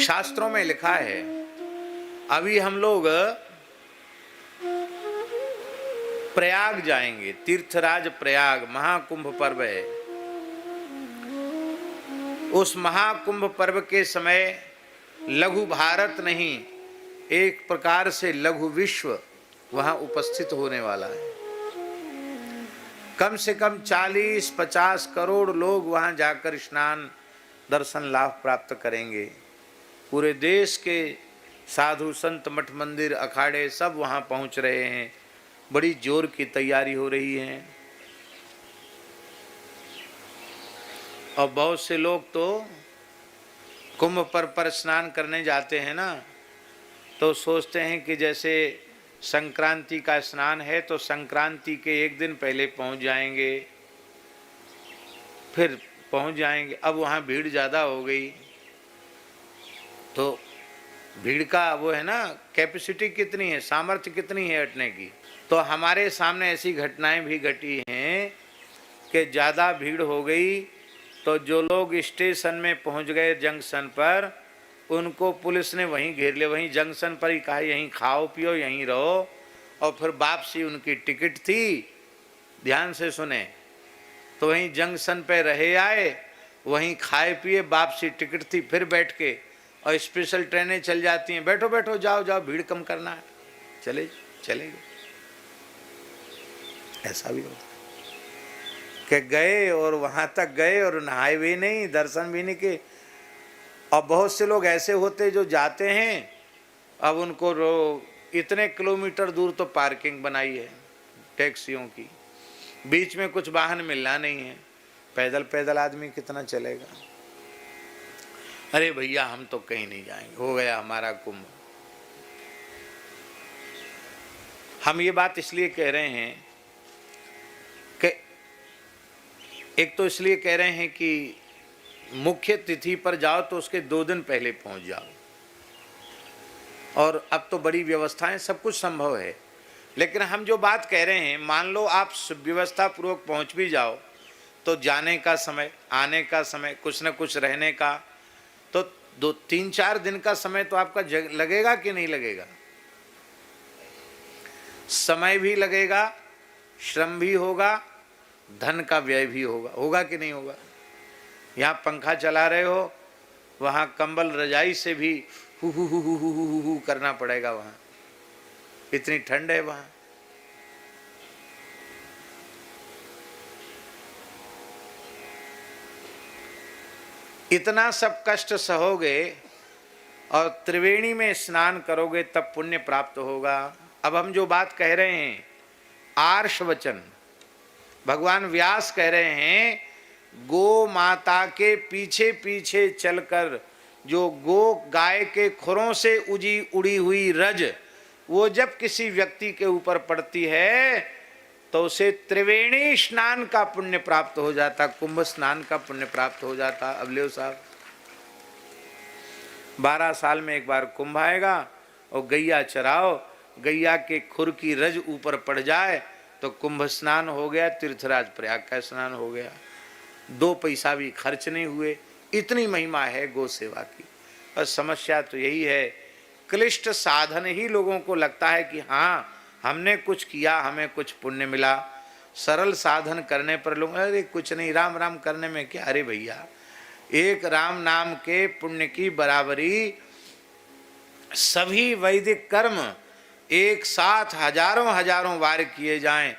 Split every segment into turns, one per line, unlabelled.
शास्त्रों में लिखा है, अभी हम लोग प्रयाग जाएंगे, तीर्थराज प्रयाग, महाकुंभ पर्व है। उस महाकुंभ पर्व के समय लघु भारत नहीं, एक प्रकार से लघु विश्व वहां उपस्थित होने वाला है। कम से कम 40-50 करोड़ लोग वहां जाकर स्नान दर्शन लाभ प्राप्त करेंगे। पूरे देश के साधु संत मठ मंदिर अखाड़े सब वहां पहुंच रहे हैं। बड़ी जोर की तैयारी हो रही है। और बहुत से लोग तो कुंभ पर स्नान करने जाते हैं ना, तो सोचते हैं कि जैसे संक्रांति का स्नान है तो संक्रांति के एक दिन पहले पहुंच जाएंगे, फिर पहुंच जाएंगे। अब वहाँ भीड़ ज़्यादा हो गई तो भीड़ का वो है ना, कैपेसिटी कितनी है, सामर्थ्य कितनी है हटने की। तो हमारे सामने ऐसी घटनाएं भी घटी हैं कि ज़्यादा भीड़ हो गई तो जो लोग स्टेशन में पहुंच गए जंक्शन पर, उनको पुलिस ने वहीं घेर लिया। वहीं जंक्शन पर ही कहा यहीं खाओ पियो, यहीं रहो। और फिर वापसी उनकी टिकट थी, ध्यान से सुने, तो वहीं जंक्शन पे रहे आए, वहीं खाए पिए, वापसी टिकट थी, फिर बैठ के। और स्पेशल ट्रेनें चल जाती हैं, बैठो बैठो, जाओ जाओ, भीड़ कम करना है, चले गए। ऐसा भी होता कि गए और वहां तक गए और नहाए भी नहीं, दर्शन भी नहीं किए। और बहुत से लोग ऐसे होते जो जाते हैं, अब उनको इतने किलोमीटर दूर तो पार्किंग बनाई है टैक्सियों की, बीच में कुछ वाहन मिलना नहीं है, पैदल पैदल आदमी कितना चलेगा। अरे भैया हम तो कहीं नहीं जाएंगे, हो गया हमारा कुंभ। हम ये बात इसलिए कह रहे हैं कि एक तो इसलिए कह रहे हैं कि मुख्य तिथि पर जाओ तो उसके 2 दिन पहले पहुंच जाओ। और अब तो बड़ी व्यवस्थाएं, सब कुछ संभव है। लेकिन हम जो बात कह रहे हैं, मान लो आप व्यवस्था पूर्वक पहुंच भी जाओ तो जाने का समय, आने का समय, कुछ न कुछ रहने का, तो 2-3-4 दिन का समय तो आपका लगेगा कि नहीं लगेगा। समय भी लगेगा, श्रम भी होगा, धन का व्यय भी होगा कि नहीं होगा। यहाँ पंखा चला रहे हो, वहाँ कंबल रजाई से भी हु करना पड़ेगा, वहाँ इतनी ठंड है वहाँ। इतना सब कष्ट सहोगे और त्रिवेणी में स्नान करोगे तब पुण्य प्राप्त होगा। अब हम जो बात कह रहे हैं, आर्ष वचन, भगवान व्यास कह रहे हैं, गो माता के पीछे पीछे चलकर जो गो गाय के खुरों से उड़ी हुई रज वो जब किसी व्यक्ति के ऊपर पड़ती है तो उसे त्रिवेणी स्नान का पुण्य प्राप्त हो जाता, कुंभ स्नान का पुण्य प्राप्त हो जाता। अब ले साहब, 12 साल में एक बार कुंभ आएगा और गैया चराओ, गैया के खुर की रज ऊपर पड़ जाए तो कुंभ स्नान हो गया, तीर्थराज प्रयाग का स्नान हो गया। 2 पैसा भी खर्च नहीं हुए। इतनी महिमा है गौ सेवा की। और समस्या तो यही है, क्लिष्ट साधन ही लोगों को लगता है कि हाँ हमने कुछ किया, हमें कुछ पुण्य मिला। सरल साधन करने पर लोग अरे कुछ नहीं, राम राम करने में क्या। अरे भैया, एक राम नाम के पुण्य की बराबरी सभी वैदिक कर्म एक साथ हजारों बार किए जाएं,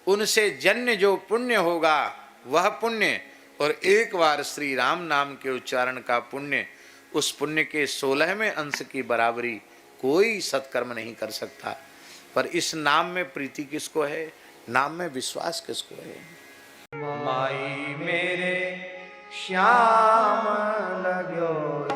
उनसे जन्य जो पुण्य होगा वह पुण्य, और एक बार श्री राम नाम के उच्चारण का पुण्य, उस पुण्य के 16वें अंश की बराबरी कोई सत्कर्म नहीं कर सकता। पर इस नाम में प्रीति किसको है, नाम में विश्वास किसको है। माई मेरे श्याम लगो